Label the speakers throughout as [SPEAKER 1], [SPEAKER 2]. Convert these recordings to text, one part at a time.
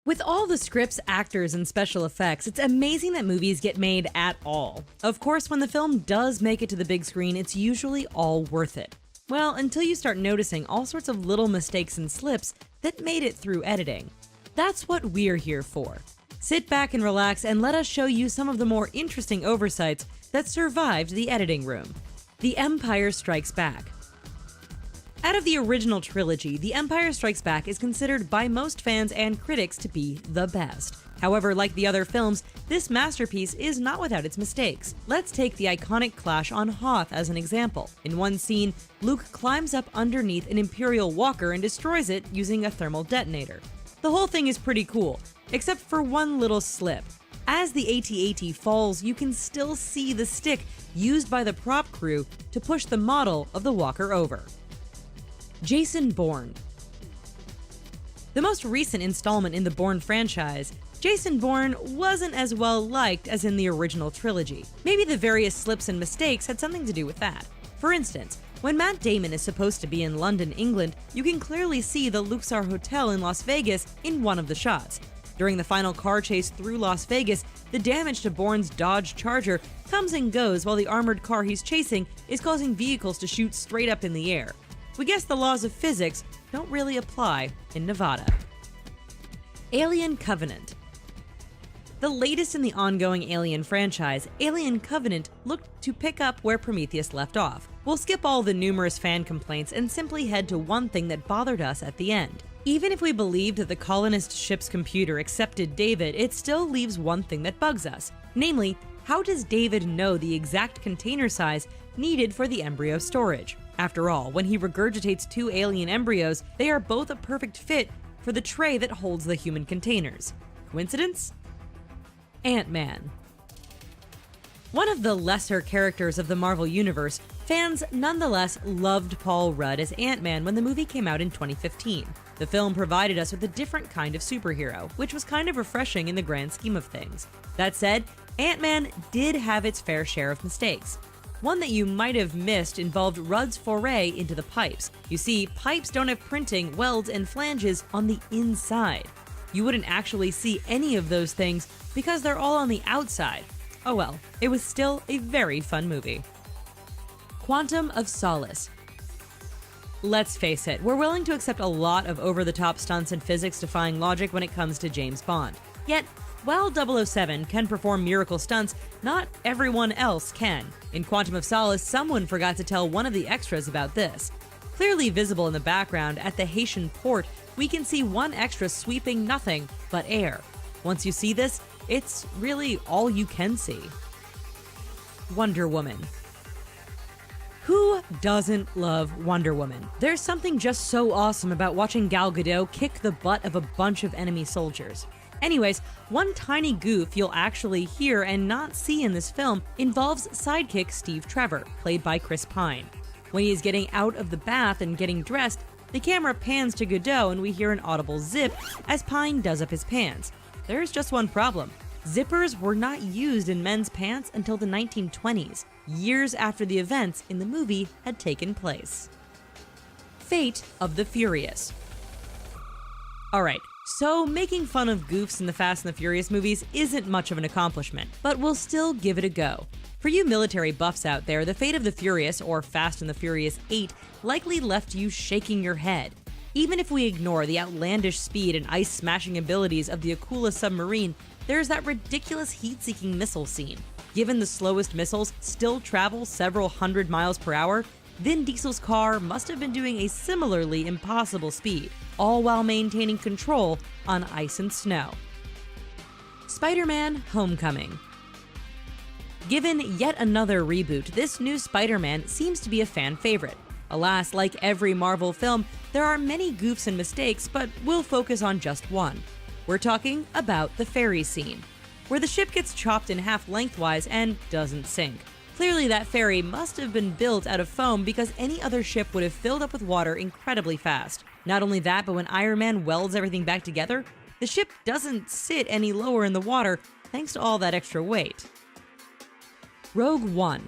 [SPEAKER 1] With all the scripts, actors, and special effects, it's amazing that movies get made at all. Of course, when the film does make it to the big screen, it's usually all worth it. Well, until you start noticing all sorts of little mistakes and slips that made it through editing. That's what we're here for. Sit back and relax and let us show you some of the more interesting oversights that survived the editing room. The Empire Strikes Back. Out of the original trilogy, The Empire Strikes Back is considered by most fans and critics to be the best. However, like the other films, this masterpiece is not without its mistakes. Let's take the iconic clash on Hoth as an example. In one scene, Luke climbs up underneath an Imperial walker and destroys it using a thermal detonator. The whole thing is pretty cool, except for one little slip. As the AT-AT falls, you can still see the stick used by the prop crew to push the model of the walker over. Jason Bourne. The most recent installment in the Bourne franchise, Jason Bourne wasn't as well liked as in the original trilogy. Maybe the various slips and mistakes had something to do with that. For instance, when Matt Damon is supposed to be in London, England, you can clearly see the Luxor Hotel in Las Vegas in one of the shots. During the final car chase through Las Vegas, the damage to Bourne's Dodge Charger comes and goes while the armored car he's chasing is causing vehicles to shoot straight up in the air. We guess the laws of physics don't really apply in Nevada. Alien Covenant. The latest in the ongoing Alien franchise, Alien Covenant looked to pick up where Prometheus left off. We'll skip all the numerous fan complaints and simply head to one thing that bothered us at the end. Even if we believed that the colonist ship's computer accepted David, it still leaves one thing that bugs us. Namely, how does David know the exact container size needed for the embryo storage? After all, when he regurgitates two alien embryos, they are both a perfect fit for the tray that holds the human containers. Coincidence? Ant-Man. One of the lesser characters of the Marvel Universe, fans nonetheless loved Paul Rudd as Ant-Man when the movie came out in 2015. The film provided us with a different kind of superhero, which was kind of refreshing in the grand scheme of things. That said, Ant-Man did have its fair share of mistakes. One that you might have missed involved Rudd's foray into the pipes. You see, pipes don't have printing, welds, and flanges on the inside. You wouldn't actually see any of those things because they're all on the outside. Oh well, it was still a very fun movie. Quantum of Solace. Let's face it, we're willing to accept a lot of over-the-top stunts and physics-defying logic when it comes to James Bond. Yet, while 007 can perform miracle stunts, not everyone else can. In Quantum of Solace, someone forgot to tell one of the extras about this. Clearly visible in the background at the Haitian port, we can see one extra sweeping nothing but air. Once you see this, it's really all you can see. Wonder Woman. Who doesn't love Wonder Woman? There's something just so awesome about watching Gal Gadot kick the butt of a bunch of enemy soldiers. Anyways, one tiny goof you'll actually hear and not see in this film involves sidekick Steve Trevor, played by Chris Pine. When he is getting out of the bath and getting dressed, the camera pans to Gadot and we hear an audible zip as Pine does up his pants. There's just one problem. Zippers were not used in men's pants until the 1920s, years after the events in the movie had taken place. Fate of the Furious. Alright, so making fun of goofs in the Fast and the Furious movies isn't much of an accomplishment, but we'll still give it a go. For you military buffs out there, the Fate of the Furious, or Fast and the Furious 8, likely left you shaking your head. Even if we ignore the outlandish speed and ice-smashing abilities of the Akula submarine, there's that ridiculous heat-seeking missile scene. Given the slowest missiles still travel several hundred miles per hour, Vin Diesel's car must have been doing a similarly impossible speed, all while maintaining control on ice and snow. Spider-Man: Homecoming. Given yet another reboot, this new Spider-Man seems to be a fan favorite. Alas, like every Marvel film, there are many goofs and mistakes, but we'll focus on just one. We're talking about the ferry scene, where the ship gets chopped in half lengthwise and doesn't sink. Clearly, that ferry must have been built out of foam because any other ship would have filled up with water incredibly fast. Not only that, but when Iron Man welds everything back together, the ship doesn't sit any lower in the water thanks to all that extra weight. Rogue One.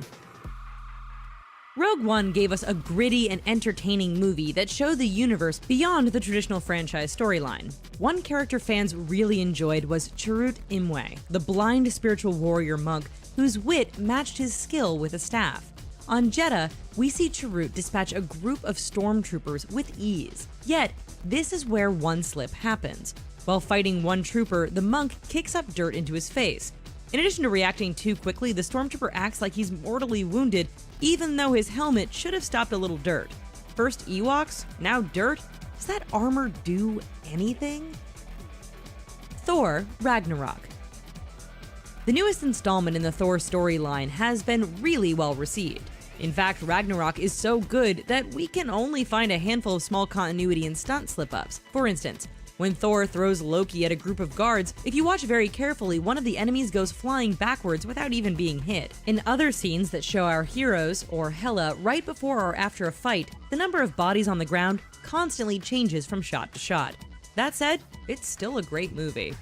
[SPEAKER 1] Rogue One gave us a gritty and entertaining movie that showed the universe beyond the traditional franchise storyline. One character fans really enjoyed was Chirrut Imwe, the blind spiritual warrior monk whose wit matched his skill with a staff. On Jedha, we see Chirrut dispatch a group of stormtroopers with ease. Yet, this is where one slip happens. While fighting one trooper, the monk kicks up dirt into his face. In addition to reacting too quickly, the stormtrooper acts like he's mortally wounded, even though his helmet should have stopped a little dirt. First Ewoks, now dirt? Does that armor do anything? Thor: Ragnarok. The newest installment in the Thor storyline has been really well received. In fact, Ragnarok is so good that we can only find a handful of small continuity and stunt slip-ups. For instance, when Thor throws Loki at a group of guards, if you watch very carefully, one of the enemies goes flying backwards without even being hit. In other scenes that show our heroes, or Hela, right before or after a fight, the number of bodies on the ground constantly changes from shot to shot. That said, it's still a great movie.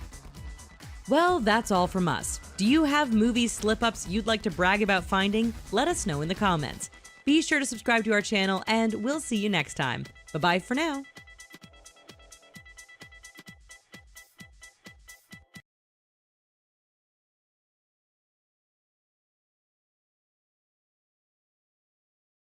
[SPEAKER 1] Well, that's all from us. Do you have movie slip-ups you'd like to brag about finding? Let us know in the comments. Be sure to subscribe to our channel, and we'll see you next time. Bye-bye for now.